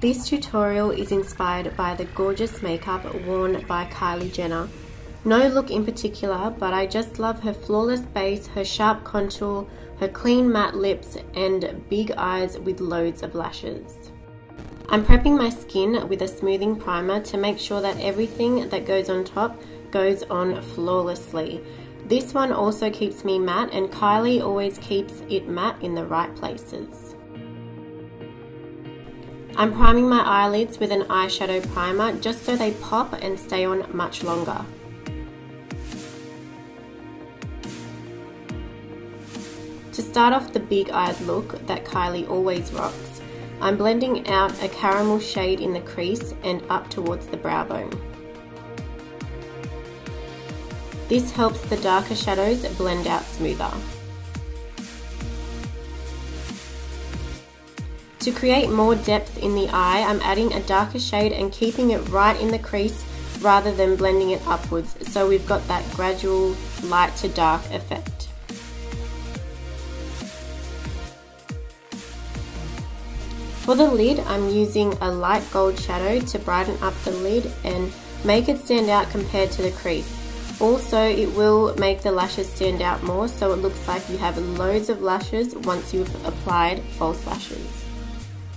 This tutorial is inspired by the gorgeous makeup worn by Kylie Jenner. No look in particular, but I just love her flawless base, her sharp contour, her clean matte lips, and big eyes with loads of lashes. I'm prepping my skin with a smoothing primer to make sure that everything that goes on top goes on flawlessly. This one also keeps me matte, and Kylie always keeps it matte in the right places. I'm priming my eyelids with an eyeshadow primer just so they pop and stay on much longer. To start off the big-eyed look that Kylie always rocks, I'm blending out a caramel shade in the crease and up towards the brow bone. This helps the darker shadows blend out smoother. To create more depth in the eye, I'm adding a darker shade and keeping it right in the crease rather than blending it upwards, so we've got that gradual light to dark effect. For the lid, I'm using a light gold shadow to brighten up the lid and make it stand out compared to the crease. Also, it will make the lashes stand out more, so it looks like you have loads of lashes once you've applied false lashes.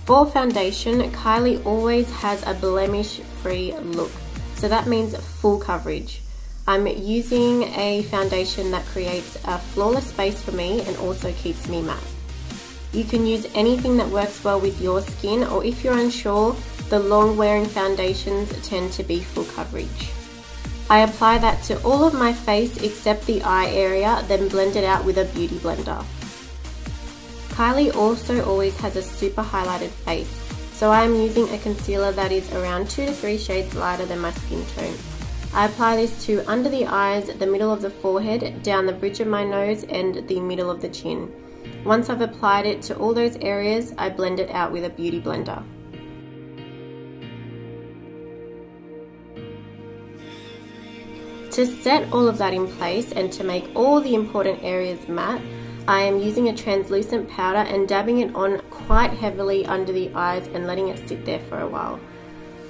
For foundation, Kylie always has a blemish-free look, so that means full coverage. I'm using a foundation that creates a flawless base for me and also keeps me matte. You can use anything that works well with your skin, or if you're unsure, the long-wearing foundations tend to be full coverage. I apply that to all of my face except the eye area, then blend it out with a beauty blender. Kylie also always has a super highlighted face, so I am using a concealer that is around 2 to 3 shades lighter than my skin tone. I apply this to under the eyes, the middle of the forehead, down the bridge of my nose, and the middle of the chin. Once I've applied it to all those areas, I blend it out with a beauty blender. To set all of that in place and to make all the important areas matte, I am using a translucent powder and dabbing it on quite heavily under the eyes and letting it sit there for a while.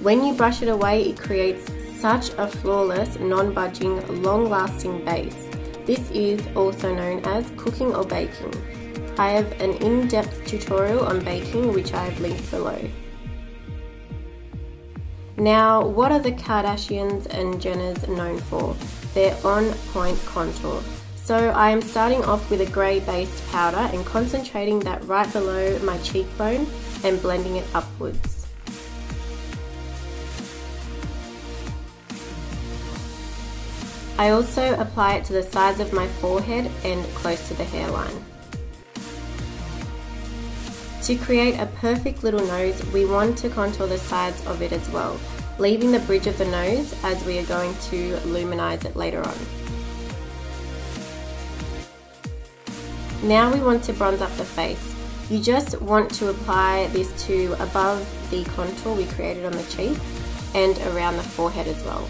When you brush it away, it creates such a flawless, non-budging, long-lasting base. This is also known as cooking or baking. I have an in-depth tutorial on baking which I have linked below. Now, what are the Kardashians and Jenners known for? Their on-point contour. So I am starting off with a grey-based powder and concentrating that right below my cheekbone and blending it upwards. I also apply it to the sides of my forehead and close to the hairline. To create a perfect little nose, we want to contour the sides of it as well, leaving the bridge of the nose as we are going to luminize it later on. Now we want to bronze up the face. You just want to apply this to above the contour we created on the cheeks and around the forehead as well.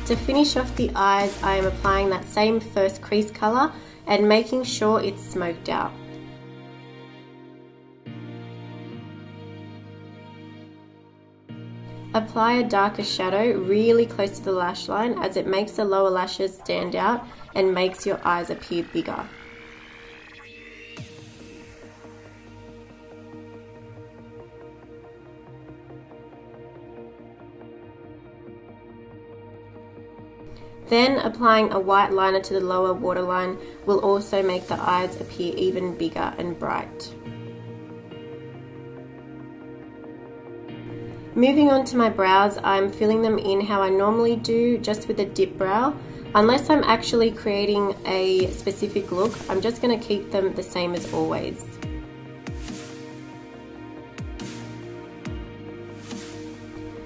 To finish off the eyes, I am applying that same first crease colour and making sure it's smoked out. Apply a darker shadow really close to the lash line as it makes the lower lashes stand out and makes your eyes appear bigger. Then applying a white liner to the lower waterline will also make the eyes appear even bigger and bright. Moving on to my brows, I'm filling them in how I normally do, just with a dip brow. Unless I'm actually creating a specific look, I'm just going to keep them the same as always.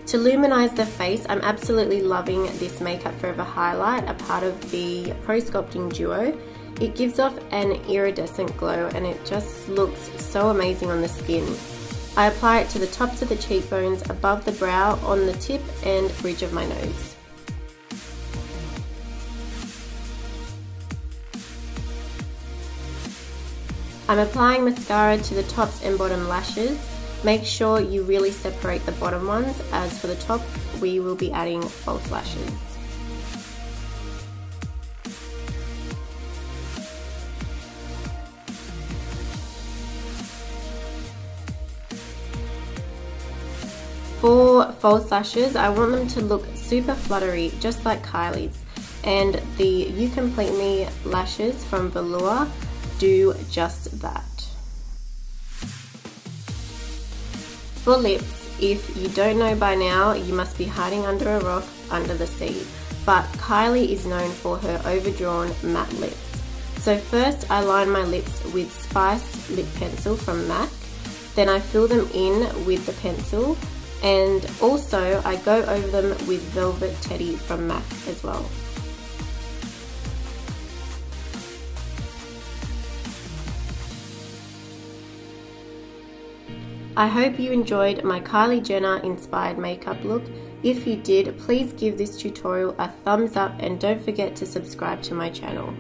To luminize the face, I'm absolutely loving this Makeup Forever highlight, a part of the Pro Sculpting Duo. It gives off an iridescent glow and it just looks so amazing on the skin. I apply it to the tops of the cheekbones, above the brow, on the tip and bridge of my nose. I'm applying mascara to the tops and bottom lashes. Make sure you really separate the bottom ones, as for the top we will be adding false lashes. For false lashes, I want them to look super fluttery, just like Kylie's. And the You Complete Me lashes from VELOUR do just that. For lips, if you don't know by now, you must be hiding under a rock under the sea. But Kylie is known for her overdrawn matte lips. So first I line my lips with Spice Lip Pencil from MAC. Then I fill them in with the pencil. And also I go over them with Velvet Teddy from MAC as well. I hope you enjoyed my Kylie Jenner inspired makeup look. If you did, please give this tutorial a thumbs up and don't forget to subscribe to my channel.